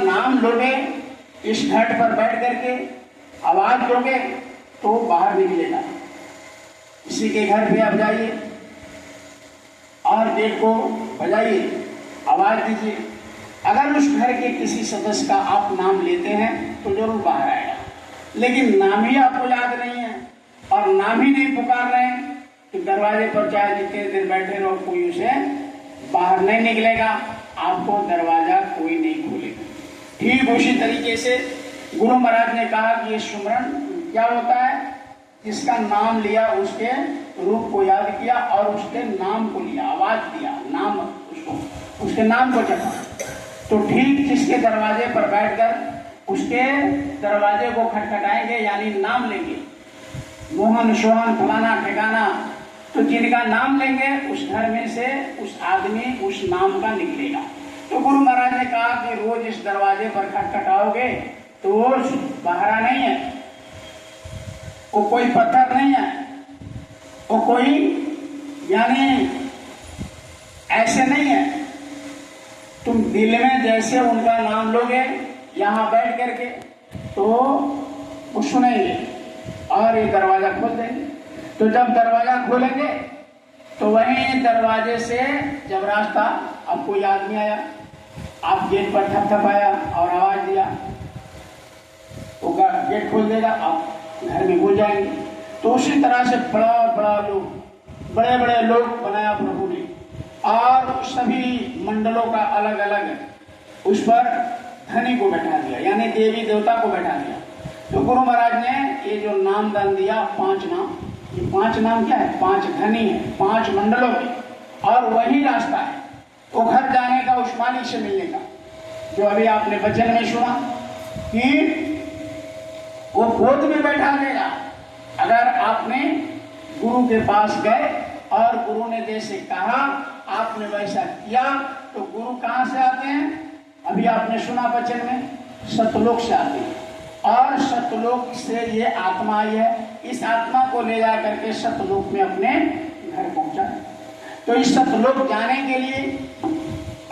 नाम लोगे इस घाट पर बैठ करके आवाज दोगे तो बाहर निकलेगा। किसी के घर पे आप जाइए और गेट को बजाइए, आवाज दीजिए, अगर उस घर के किसी सदस्य का आप नाम लेते हैं तो जरूर बाहर आएगा। लेकिन नाम ही आपको याद नहीं है और नाम ही नहीं पुकार रहे हैं कि दरवाजे पर चाहे जितने देर बैठे रहो कोई उसे बाहर नहीं निकलेगा, आपको दरवाजा कोई नहीं खोलेगा। ठीक उसी तरीके से गुरु महाराज ने कहा कि ये सुमरन क्या होता है, जिसका नाम लिया उसके रूप को याद किया और उसके नाम को लिया, आवाज दिया, नाम उसको उसके नाम को जपा। तो ठीक जिसके दरवाजे पर बैठकर उसके दरवाजे को खटखटाएंगे यानी नाम लेंगे, मोहन सोहन फलाना ठिकाना, तो जिनका नाम लेंगे उस घर में से उस आदमी उस नाम का निकलेगा। तो गुरु महाराज ने कहा कि रोज इस दरवाजे पर खटखटाओगे तो वो बहरा नहीं है, वो कोई पत्थर नहीं है, वो कोई यानी ऐसे नहीं है। तुम दिल में जैसे उनका नाम लोगे यहाँ बैठ करके तो वो सुनेंगे और ये दरवाजा खोल देंगे। तो जब दरवाजा खोलेंगे तो वहीं दरवाजे से जब रास्ता अब कोई आदमी आया, आप गेट पर थपथपाया और आवाज दिया, वो गेट खोल देगा, आप घर में घुस जाएंगे। तो उसी तरह से बड़े बड़े लोग बनाया प्रभु ने और सभी मंडलों का अलग अलग उस पर धनी को बैठा दिया यानी देवी देवता को बैठा दिया। तो गुरु महाराज ने ये जो नाम दान दिया, 5 नाम, ये 5 नाम क्या है, 5 धनी है, 5 मंडलों के, और वही रास्ता है वो घर जाने का, उस मालिक से मिलने का, जो अभी आपने वचन में सुना कि वो गोद में बैठा देगा। अगर आपने गुरु के पास गए और गुरु ने जैसे कहा आपने वैसा किया तो गुरु कहाँ से आते हैं, अभी आपने सुना वचन में, सतलोक से आते हैं और सतलोक से ये आत्मा आई है, इस आत्मा को ले जा करके सतलोक में अपने घर पहुंचा। तो इस सतलोक जाने के लिए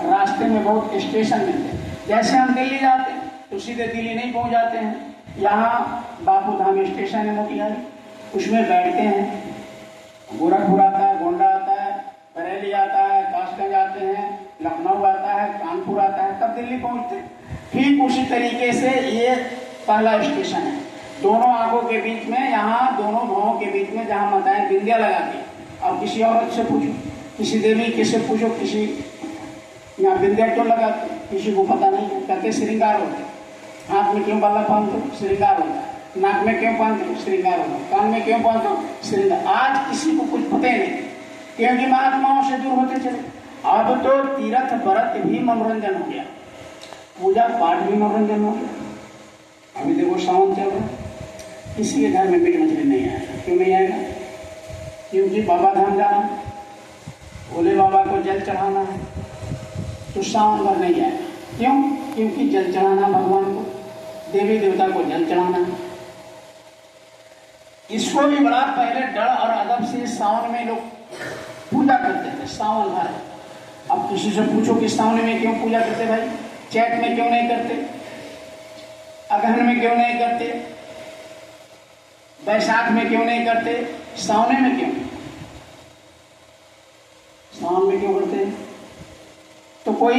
रास्ते में बहुत स्टेशन मिलते हैं। जैसे हम दिल्ली जाते हैं तो सीधे दिल्ली नहीं पहुंच जाते हैं, यहाँ बापू धाम स्टेशन है मोतिहारी, उसमें बैठते हैं, गोरखपुर आता है, गोंडा आता है, बरेली आता है, कासगंज आते हैं, लखनऊ आता है, कानपुर आता है, तब दिल्ली पहुंचते। ठीक उसी तरीके से ये पहला स्टेशन है, दोनों आंखों के बीच में, यहाँ दोनों भावों के बीच में जहाँ माताएं बिंदिया लगाती है। अब किसी औरत से पूछो, किसी देवी किससे पूछो, किसी यहाँ बिंदिया क्यों लगाते, किसी को पता नहीं है, कहते श्रृंगार होता है। हाथ में क्यों बाला बांधते हो, श्रृंगार होता है। नाक में क्यों बांधते हो, श्रृंगार होता है। कान में क्यों बांधते हो, श्रृंगार। आज किसी को कुछ पता ही नहीं, क्योंकि महात्माओं से दूर होते चले। अब तो तीर्थ व्रत भी मनोरंजन हो गया, पूजा पाठ भी मनोरंजन हो गया। अभी देखो सावन चल रहा है, किसी के घर में मीट मछली नहीं आएगा। क्यों नहीं आएगा, क्योंकि बाबा धाम जाना, भोले बाबा को जल चढ़ाना है, तो सावन भर नहीं आएगा। क्यों, क्योंकि जल चढ़ाना भगवान को, देवी देवता को जल चढ़ाना है। इसको भी बड़ा पहले डर और अदब से सावन में लोग पूजा करते थे, सावन भर। अब किसी से पूछो कि सावन में क्यों पूजा करते भाई, चैत में क्यों नहीं करते, अगहन में क्यों नहीं करते, बैसाख में क्यों नहीं करते, सावन में क्यों, सावन में क्यों करते, तो कोई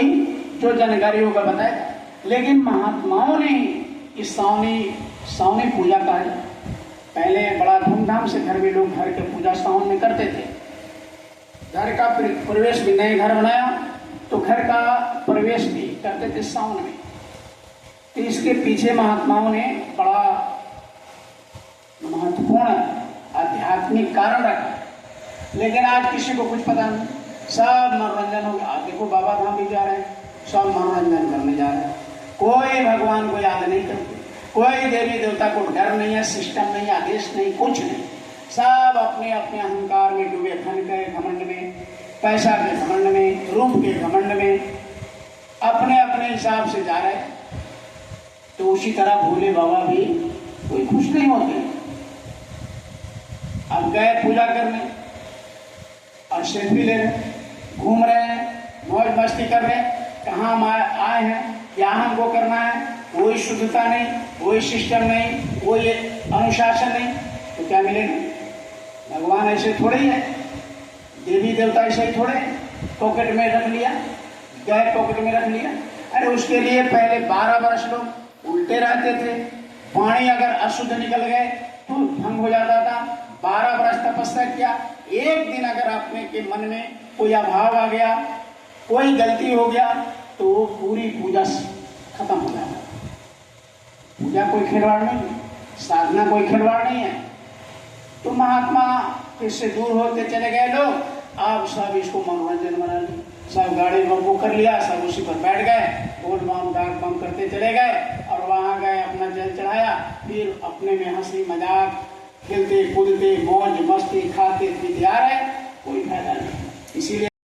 जो जानकारी होगा बताएगा। लेकिन महात्माओं ने इस सावनी पूजा का है, पहले बड़ा धूमधाम से घर में लोग घर के पूजा सावन में करते थे। घर का प्रवेश भी, नए घर बनाया तो घर का प्रवेश भी करते थे सावन में। तो इसके पीछे महात्माओं ने बड़ा महत्वपूर्ण आध्यात्मिक कारण रखा। लेकिन आज किसी को कुछ पता नहीं, सब मनोरंजन हो गया। आप देखो बाबा धाम भी जा रहे हैं, सब मनोरंजन करने जा रहे हैं, कोई भगवान को याद नहीं करते, कोई देवी देवता को डर नहीं है, सिस्टम नहीं, आदेश नहीं, कुछ नहीं। सब अपने अपने अहंकार में डूबे, धन के घमंड में, पैसा के घमंड में, रूप के घमंड में, अपने अपने हिसाब से जा रहे। तो उसी तरह भोले बाबा भी कोई खुश नहीं होते। अब गए पूजा करने और सेल्फी ले रहे, घूम रहे हैं, मौज मस्ती कर रहे हैं, कहाँ आए हैं, क्या हमको करना है, कोई शुद्धता नहीं, कोई सिस्टम नहीं, कोई अनुशासन नहीं, तो क्या मिलेगा? भगवान ऐसे थोड़े ही है, देवी देवता ऐसे ही थोड़े पॉकेट में रख लिया, गए पॉकेट में रख लिया। अरे उसके लिए पहले 12 वर्ष लोग उल्टे रहते थे, पानी अगर अशुद्ध निकल गए तो भंग हो जाता था। 12 वर्ष तपस्या किया, एक दिन अगर आपने के मन में कोई अभाव आ गया, कोई गलती हो गया, तो वो पूरी पूजा खत्म हो जाता। पूजा कोई खिलवाड़ नहीं, साधना कोई खिलवाड़ नहीं है। तो महात्मा इससे दूर होते चले गए लोग, आप सब इसको मनोरंजन बना लिया, सब गाड़ी में बुक कर लिया, सब उसी पर बैठ गए, बोल बम डाक बम करते चले गए और वहां गए, अपना जल चढ़ाया, फिर अपने में हंसी मजाक, खेलते कूदते मौज मस्ती खाते पीते आ रहे, कोई फायदा नहीं। इसीलिए